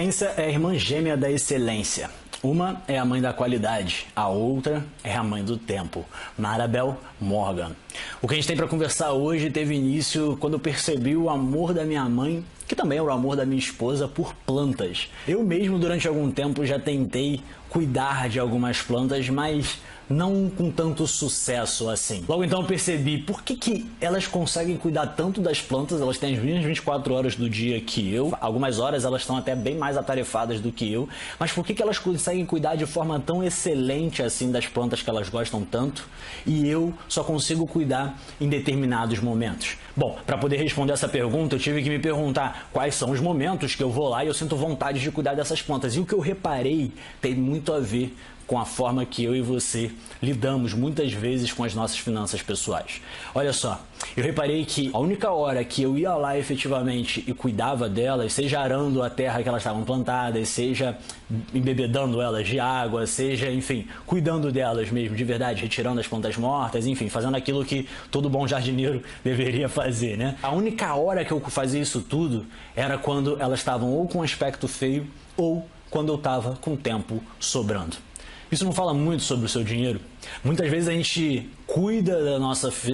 ciência é a irmã gêmea da excelência. Uma é a mãe da qualidade, a outra é a mãe do tempo. Marabel Morgan. O que a gente tem para conversar hoje teve início quando eu percebi o amor da minha mãe, que também é o amor da minha esposa, por plantas. Eu mesmo, durante algum tempo, já tentei cuidar de algumas plantas, mas não com tanto sucesso assim. Logo então eu percebi por que elas conseguem cuidar tanto das plantas. Elas têm as mesmas 24 horas do dia que eu, algumas horas elas estão até bem mais atarefadas do que eu, mas por que elas conseguem cuidar de forma tão excelente assim das plantas que elas gostam tanto e eu só consigo cuidar em determinados momentos? Bom, para poder responder essa pergunta eu tive que me perguntar quais são os momentos que eu vou lá e eu sinto vontade de cuidar dessas plantas. E o que eu reparei tem muito a ver com a forma que eu e você lidamos muitas vezes com as nossas finanças pessoais. Olha só, eu reparei que a única hora que eu ia lá efetivamente e cuidava delas, seja arando a terra que elas estavam plantadas, seja embebedando elas de água, seja, enfim, cuidando delas mesmo, de verdade, retirando as plantas mortas, enfim, fazendo aquilo que todo bom jardineiro deveria fazer, né? A única hora que eu fazia isso tudo era quando elas estavam ou com aspecto feio ou quando eu estava com tempo sobrando. Isso não fala muito sobre o seu dinheiro? Muitas vezes a gente cuida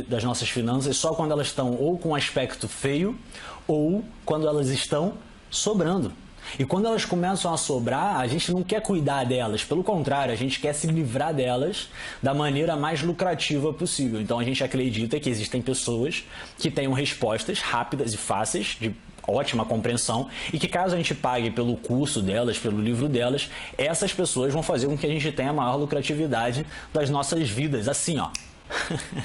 das nossas finanças só quando elas estão ou com aspecto feio ou quando elas estão sobrando. E quando elas começam a sobrar, a gente não quer cuidar delas, pelo contrário, a gente quer se livrar delas da maneira mais lucrativa possível. Então a gente acredita que existem pessoas que tenham respostas rápidas e fáceis, de ótima compreensão, e que caso a gente pague pelo curso delas, pelo livro delas, essas pessoas vão fazer com que a gente tenha a maior lucratividade das nossas vidas, assim ó.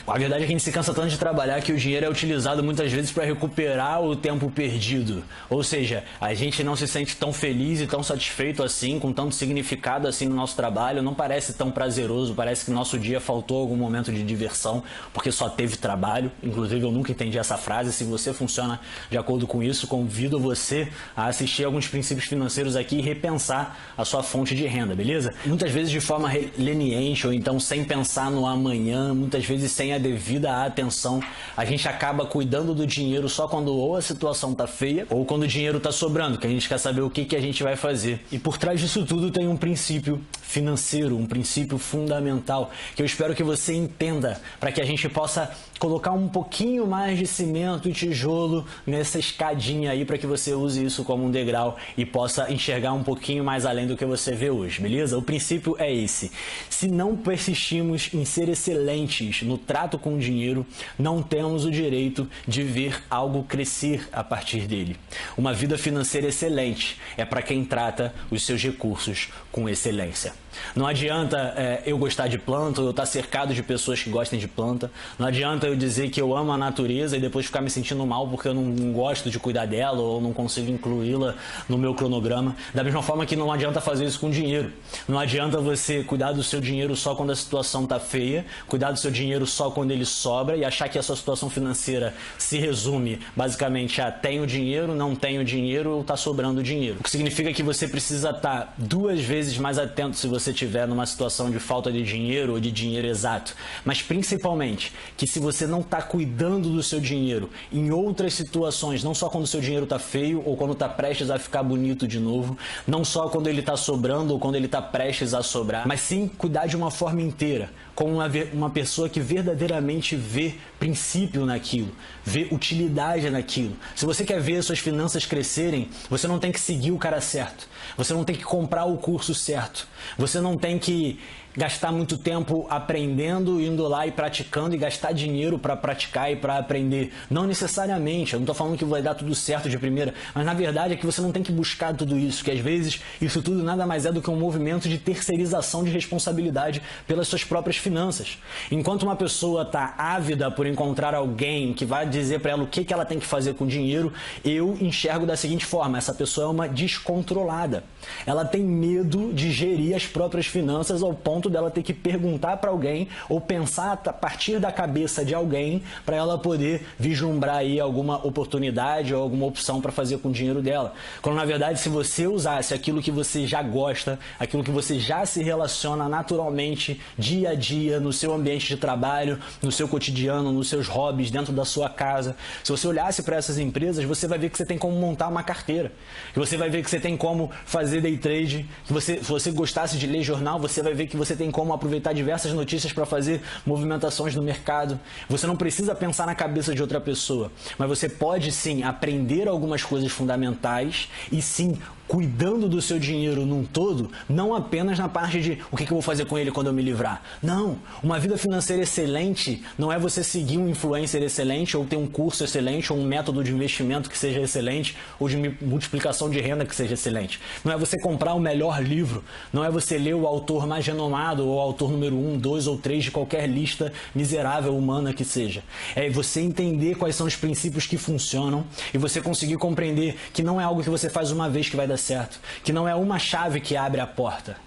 A verdade é que a gente se cansa tanto de trabalhar que o dinheiro é utilizado muitas vezes para recuperar o tempo perdido. Ou seja, a gente não se sente tão feliz e tão satisfeito assim, com tanto significado assim no nosso trabalho, não parece tão prazeroso, parece que no nosso dia faltou algum momento de diversão, porque só teve trabalho. Inclusive eu nunca entendi essa frase. Se você funciona de acordo com isso, convido você a assistir alguns princípios financeiros aqui e repensar a sua fonte de renda, beleza? Muitas vezes de forma leniente ou então sem pensar no amanhã, muitas vezes sem a devida atenção, a gente acaba cuidando do dinheiro só quando ou a situação tá feia ou quando o dinheiro tá sobrando, que a gente quer saber o que a gente vai fazer. E por trás disso tudo tem um princípio financeiro, um princípio fundamental, que eu espero que você entenda, para que a gente possa colocar um pouquinho mais de cimento e tijolo nessa escadinha aí, para que você use isso como um degrau e possa enxergar um pouquinho mais além do que você vê hoje, beleza? O princípio é esse: se não persistimos em ser excelentes no trato com o dinheiro, não temos o direito de ver algo crescer a partir dele. Uma vida financeira excelente é para quem trata os seus recursos com excelência. Não adianta eu gostar de planta ou eu estar cercado de pessoas que gostem de planta. Não adianta eu dizer que eu amo a natureza e depois ficar me sentindo mal porque eu não gosto de cuidar dela ou não consigo incluí-la no meu cronograma. Da mesma forma que não adianta fazer isso com dinheiro. Não adianta você cuidar do seu dinheiro só quando a situação está feia, cuidar do seu dinheiro só quando ele sobra e achar que a sua situação financeira se resume basicamente a tenho dinheiro, não tenho dinheiro ou está sobrando dinheiro. O que significa que você precisa estar 2 vezes mais atento se você estiver numa situação de falta de dinheiro ou de dinheiro exato, mas principalmente que se você não está cuidando do seu dinheiro em outras situações, não só quando o seu dinheiro está feio ou quando está prestes a ficar bonito de novo, não só quando ele está sobrando ou quando ele está prestes a sobrar, mas sim cuidar de uma forma inteira, como uma pessoa que verdadeiramente vê princípio naquilo, vê utilidade naquilo. Se você quer ver suas finanças crescerem, você não tem que seguir o cara certo, você não tem que comprar o curso certo, você não tem que gastar muito tempo aprendendo, indo lá e praticando e gastar dinheiro para praticar e para aprender. Não necessariamente, eu não estou falando que vai dar tudo certo de primeira, mas na verdade é que você não tem que buscar tudo isso, que às vezes isso tudo nada mais é do que um movimento de terceirização de responsabilidade pelas suas próprias finanças. Enquanto uma pessoa está ávida por encontrar alguém que vai dizer para ela o que ela tem que fazer com o dinheiro, eu enxergo da seguinte forma: essa pessoa é uma descontrolada. Ela tem medo de gerir as próprias finanças ao ponto dela ter que perguntar para alguém ou pensar a partir da cabeça de alguém para ela poder vislumbrar aí alguma oportunidade ou alguma opção para fazer com o dinheiro dela. Quando na verdade, se você usasse aquilo que você já gosta, aquilo que você já se relaciona naturalmente dia a dia no seu ambiente de trabalho, no seu cotidiano, nos seus hobbies, dentro da sua casa, se você olhasse para essas empresas, você vai ver que você tem como montar uma carteira, que você vai ver que você tem como fazer day trade, se você gostasse de ler jornal, você vai ver que você tem como aproveitar diversas notícias para fazer movimentações no mercado. Você não precisa pensar na cabeça de outra pessoa, mas você pode sim aprender algumas coisas fundamentais e sim cuidando do seu dinheiro num todo, não apenas na parte de o que eu vou fazer com ele quando eu me livrar. Não, uma vida financeira excelente não é você seguir um influencer excelente ou ter um curso excelente ou um método de investimento que seja excelente ou de multiplicação de renda que seja excelente. Não é você comprar o melhor livro, não é você ler o autor mais renomado ou o autor número 1, 2 ou 3 de qualquer lista miserável humana que seja. É você entender quais são os princípios que funcionam e você conseguir compreender que não é algo que você faz uma vez que vai dar certo, que não é uma chave que abre a porta.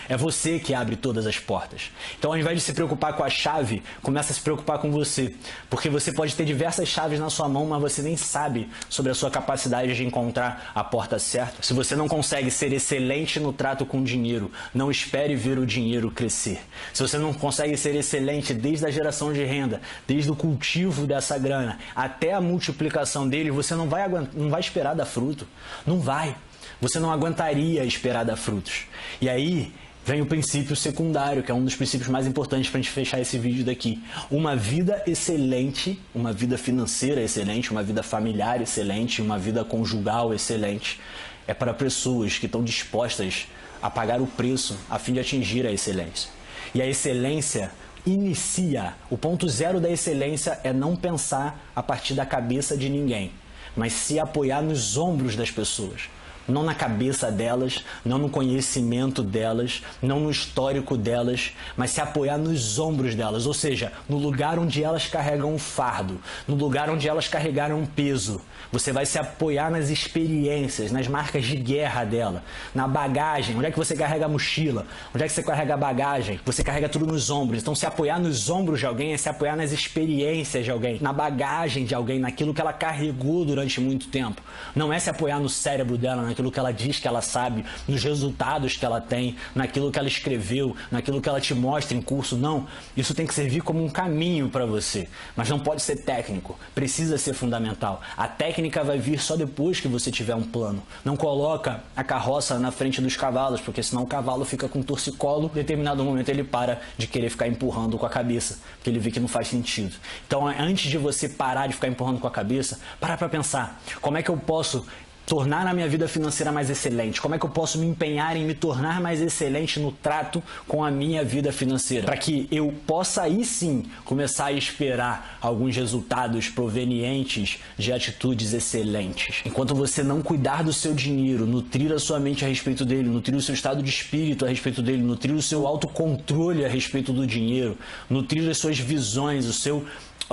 É você que abre todas as portas. Então, ao invés de se preocupar com a chave, começa a se preocupar com você, porque você pode ter diversas chaves na sua mão, mas você nem sabe sobre a sua capacidade de encontrar a porta certa. Se você não consegue ser excelente no trato com o dinheiro, não espere ver o dinheiro crescer. Se você não consegue ser excelente desde a geração de renda, desde o cultivo dessa grana até a multiplicação dele, você não vai esperar dar fruto. Não vai. Você não aguentaria esperar dar frutos. E aí vem o princípio secundário, que é um dos princípios mais importantes para a gente fechar esse vídeo daqui. Uma vida excelente, uma vida financeira excelente, uma vida familiar excelente, uma vida conjugal excelente, é para pessoas que estão dispostas a pagar o preço a fim de atingir a excelência. E a excelência inicia. O ponto zero da excelência é não pensar a partir da cabeça de ninguém, mas se apoiar nos ombros das pessoas. Não na cabeça delas, não no conhecimento delas, não no histórico delas, mas se apoiar nos ombros delas, ou seja, no lugar onde elas carregam um fardo, no lugar onde elas carregaram um peso. Você vai se apoiar nas experiências, nas marcas de guerra dela, na bagagem. Onde é que você carrega a mochila? Onde é que você carrega a bagagem? Você carrega tudo nos ombros. Então, se apoiar nos ombros de alguém é se apoiar nas experiências de alguém, na bagagem de alguém, naquilo que ela carregou durante muito tempo. Não é se apoiar no cérebro dela, naquilo que ela diz que ela sabe, nos resultados que ela tem, naquilo que ela escreveu, naquilo que ela te mostra em curso. Não, isso tem que servir como um caminho para você, mas não pode ser técnico, precisa ser fundamental. A técnica vai vir só depois que você tiver um plano. Não coloca a carroça na frente dos cavalos, porque senão o cavalo fica com torcicolo, em determinado momento ele para de querer ficar empurrando com a cabeça, porque ele vê que não faz sentido. Então, antes de você parar de ficar empurrando com a cabeça, para pensar, como é que eu posso tornar a minha vida financeira mais excelente? Como é que eu posso me empenhar em me tornar mais excelente no trato com a minha vida financeira? Para que eu possa aí sim começar a esperar alguns resultados provenientes de atitudes excelentes. Enquanto você não cuidar do seu dinheiro, nutrir a sua mente a respeito dele, nutrir o seu estado de espírito a respeito dele, nutrir o seu autocontrole a respeito do dinheiro, nutrir as suas visões, o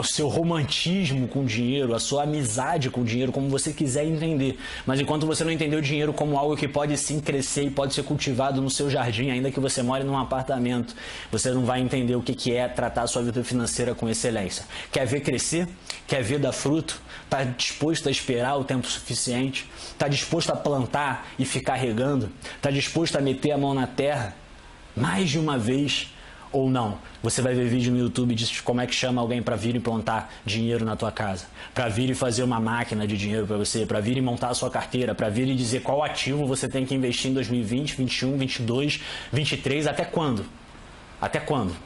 seu romantismo com o dinheiro, a sua amizade com o dinheiro, como você quiser entender. Mas enquanto você não entender o dinheiro como algo que pode sim crescer e pode ser cultivado no seu jardim, ainda que você more num apartamento, você não vai entender o que é tratar a sua vida financeira com excelência. Quer ver crescer? Quer ver dar fruto? Está disposto a esperar o tempo suficiente? Está disposto a plantar e ficar regando? Está disposto a meter a mão na terra mais de uma vez? Ou não? Você vai ver vídeo no YouTube de como é que chama alguém para vir implantar dinheiro na tua casa, para vir e fazer uma máquina de dinheiro para você, para vir e montar a sua carteira, para vir e dizer qual ativo você tem que investir em 2020, 21, 22, 23, até quando? Até quando?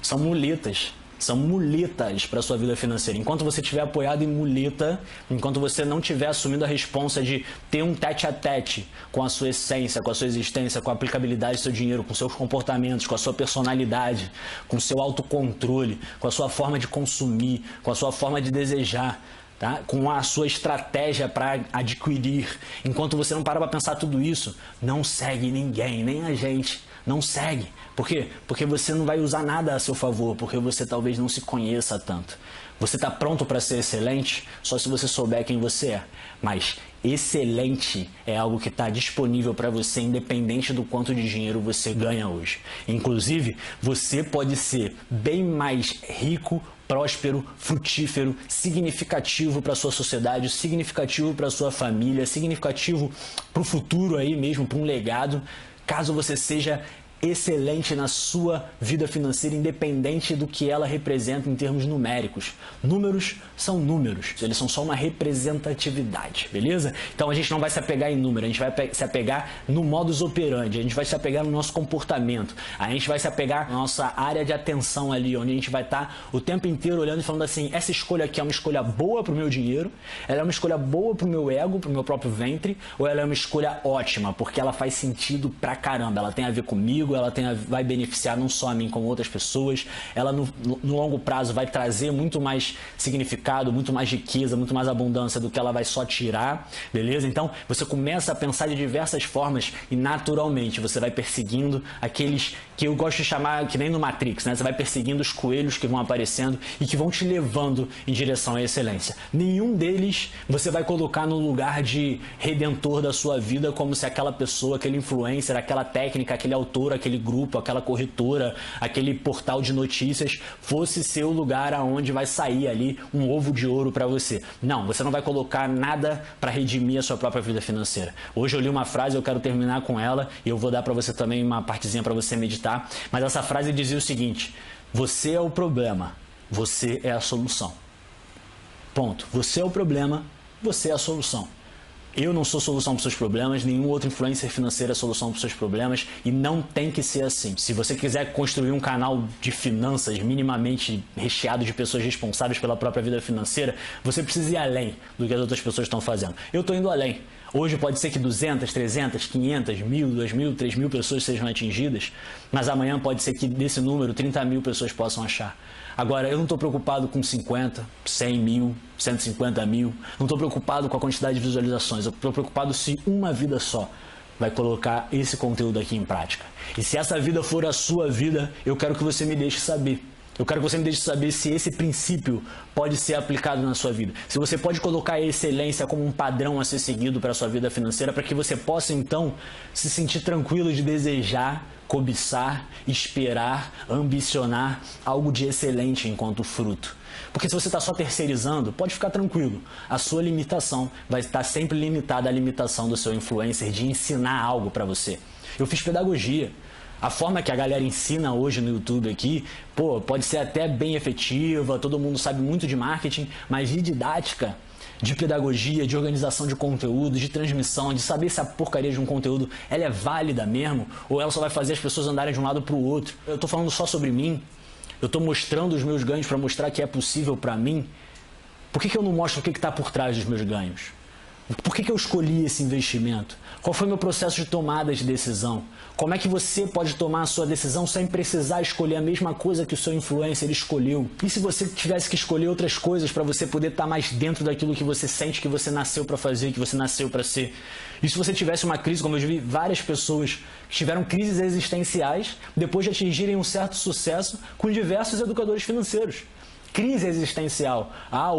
São muletas. São muletas para a sua vida financeira. Enquanto você estiver apoiado em muleta, enquanto você não estiver assumindo a responsa de ter um tete-a-tete com a sua essência, com a sua existência, com a aplicabilidade do seu dinheiro, com seus comportamentos, com a sua personalidade, com o seu autocontrole, com a sua forma de consumir, com a sua forma de desejar, tá? Com a sua estratégia para adquirir. Enquanto você não parar para pensar tudo isso, não segue ninguém, nem a gente. Não segue. Por quê? Porque você não vai usar nada a seu favor, porque você talvez não se conheça tanto. Você está pronto para ser excelente só se você souber quem você é. Mas excelente é algo que está disponível para você, independente do quanto de dinheiro você ganha hoje. Inclusive, você pode ser bem mais rico, próspero, frutífero, significativo para a sua sociedade, significativo para a sua família, significativo para o futuro aí mesmo, para um legado, caso você seja excelente na sua vida financeira, independente do que ela representa em termos numéricos. Números são números, eles são só uma representatividade, beleza? Então a gente não vai se apegar em número, a gente vai se apegar no modus operandi, a gente vai se apegar no nosso comportamento, a gente vai se apegar na nossa área de atenção ali, onde a gente vai estar o tempo inteiro olhando e falando assim, essa escolha aqui é uma escolha boa para o meu dinheiro, ela é uma escolha boa para o meu ego, para o meu próprio ventre, ou ela é uma escolha ótima, porque ela faz sentido pra caramba, ela tem a ver comigo, ela vai beneficiar não só a mim, como outras pessoas, ela no longo prazo vai trazer muito mais significado, muito mais riqueza, muito mais abundância do que ela vai só tirar, beleza? Então, você começa a pensar de diversas formas e naturalmente você vai perseguindo aqueles que eu gosto de chamar, que nem no Matrix, né? Você vai perseguindo os coelhos que vão aparecendo e que vão te levando em direção à excelência. Nenhum deles você vai colocar no lugar de redentor da sua vida, como se aquela pessoa, aquele influencer, aquela técnica, aquele autor, aquele grupo, aquela corretora, aquele portal de notícias fosse ser o lugar aonde vai sair ali um ovo de ouro para você. Não, você não vai colocar nada para redimir a sua própria vida financeira. Hoje eu li uma frase, eu quero terminar com ela e eu vou dar para você também uma partezinha para você meditar, mas essa frase dizia o seguinte: você é o problema, você é a solução. Ponto. Você é o problema, você é a solução. Eu não sou solução para os seus problemas, nenhum outro influencer financeiro é solução para os seus problemas e não tem que ser assim. Se você quiser construir um canal de finanças minimamente recheado de pessoas responsáveis pela própria vida financeira, você precisa ir além do que as outras pessoas estão fazendo. Eu estou indo além. Hoje pode ser que 200, 300, 500, 1.000, 2.000, 3.000 pessoas sejam atingidas, mas amanhã pode ser que desse número 30.000 pessoas possam achar. Agora, eu não estou preocupado com 50, 100 mil, 150 mil, não estou preocupado com a quantidade de visualizações, eu estou preocupado se uma vida só vai colocar esse conteúdo aqui em prática. E se essa vida for a sua vida, eu quero que você me deixe saber. Eu quero que você me deixe saber se esse princípio pode ser aplicado na sua vida. Se você pode colocar a excelência como um padrão a ser seguido para a sua vida financeira, para que você possa então se sentir tranquilo de desejar, cobiçar, esperar, ambicionar algo de excelente enquanto fruto. Porque se você está só terceirizando, pode ficar tranquilo. A sua limitação vai estar sempre limitada à limitação do seu influencer de ensinar algo para você. Eu fiz pedagogia. A forma que a galera ensina hoje no YouTube aqui, pode ser até bem efetiva, todo mundo sabe muito de marketing, mas de didática, de pedagogia, de organização de conteúdo, de transmissão, de saber se a porcaria de um conteúdo ela é válida mesmo, ou ela só vai fazer as pessoas andarem de um lado para o outro. Eu estou falando só sobre mim, eu estou mostrando os meus ganhos para mostrar que é possível para mim. Por que eu não mostro o que está por trás dos meus ganhos? Por que eu escolhi esse investimento? Qual foi o meu processo de tomada de decisão? Como é que você pode tomar a sua decisão sem precisar escolher a mesma coisa que o seu influencer escolheu? E se você tivesse que escolher outras coisas para você poder estar mais dentro daquilo que você sente que você nasceu para fazer, que você nasceu para ser? E se você tivesse uma crise, como eu vi várias pessoas que tiveram crises existenciais depois de atingirem um certo sucesso com diversos educadores financeiros? Crise existencial. A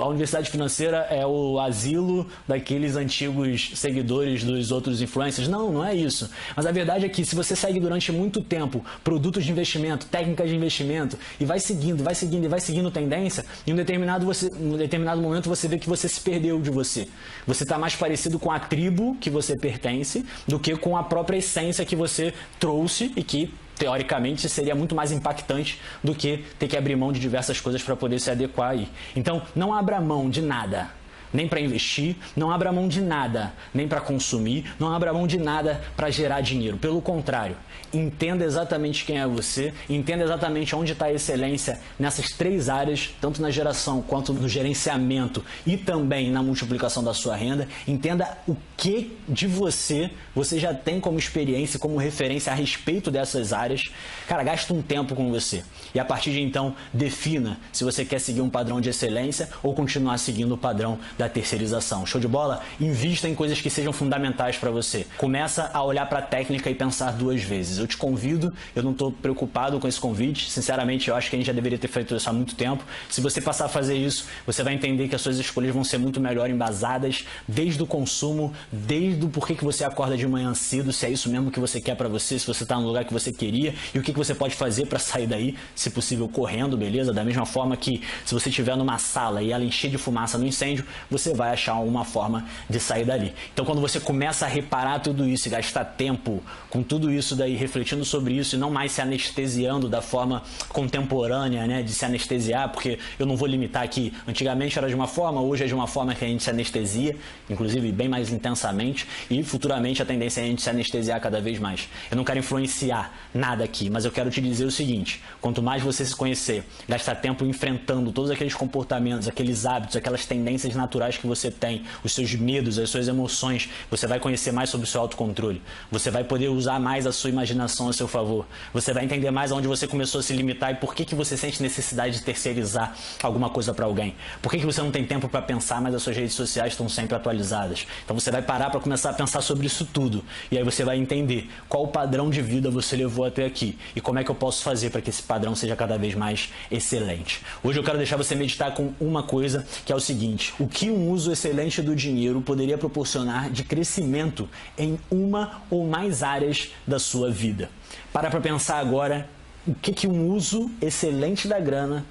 universidade financeira é o asilo daqueles antigos seguidores dos outros influencers. Não, não é isso. Mas a verdade é que se você segue durante muito tempo produtos de investimento, técnicas de investimento, e vai seguindo tendência, em um determinado momento você vê que você se perdeu de você. Você está mais parecido com a tribo que você pertence do que com a própria essência que você trouxe e que teoricamente seria muito mais impactante do que ter que abrir mão de diversas coisas para poder se adequar aí. Então, não abra mão de nada, nem para investir, não abra mão de nada, nem para consumir, não abra mão de nada para gerar dinheiro. Pelo contrário, entenda exatamente quem é você, entenda exatamente onde está a excelência nessas três áreas, tanto na geração quanto no gerenciamento e também na multiplicação da sua renda. Entenda o que de você já tem como experiência, como referência a respeito dessas áreas. Cara, gasta um tempo com você e a partir de então defina se você quer seguir um padrão de excelência ou continuar seguindo o padrão da terceirização. Show de bola? Invista em coisas que sejam fundamentais para você. Começa a olhar para a técnica e pensar duas vezes. Eu te convido, eu não estou preocupado com esse convite, sinceramente eu acho que a gente já deveria ter feito isso há muito tempo. Se você passar a fazer isso, você vai entender que as suas escolhas vão ser muito melhor embasadas desde o consumo, desde o porquê que você acorda de manhã cedo, se é isso mesmo que você quer para você, se você está no lugar que você queria e o que você pode fazer para sair daí, se possível correndo, beleza? Da mesma forma que se você estiver numa sala e ela encher de fumaça no incêndio, você vai achar uma forma de sair dali. Então, quando você começa a reparar tudo isso e gastar tempo com tudo isso daí, refletindo sobre isso e não mais se anestesiando da forma contemporânea, né, de se anestesiar, porque eu não vou limitar aqui, antigamente era de uma forma, hoje é de uma forma que a gente se anestesia, inclusive bem mais intensamente, e futuramente a tendência é a gente se anestesiar cada vez mais. Eu não quero influenciar nada aqui, mas eu quero te dizer o seguinte: quanto mais você se conhecer, gastar tempo enfrentando todos aqueles comportamentos, aqueles hábitos, aquelas tendências naturais que você tem, os seus medos, as suas emoções, você vai conhecer mais sobre o seu autocontrole, você vai poder usar mais a sua imaginação a seu favor, você vai entender mais onde você começou a se limitar e por que você sente necessidade de terceirizar alguma coisa para alguém, por que você não tem tempo para pensar, mas as suas redes sociais estão sempre atualizadas. Então você vai parar para começar a pensar sobre isso tudo, e aí você vai entender qual o padrão de vida você levou até aqui e como é que eu posso fazer para que esse padrão seja cada vez mais excelente. Hoje eu quero deixar você meditar com uma coisa, que é o seguinte: o que um uso excelente do dinheiro poderia proporcionar de crescimento em uma ou mais áreas da sua vida. Para pensar agora o que um uso excelente da grana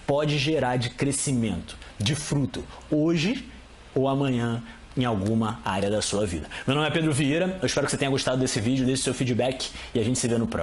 pode gerar de crescimento, de fruto, hoje ou amanhã, em alguma área da sua vida. Meu nome é Pedro Vieira, eu espero que você tenha gostado desse vídeo, deixe seu feedback e a gente se vê no próximo.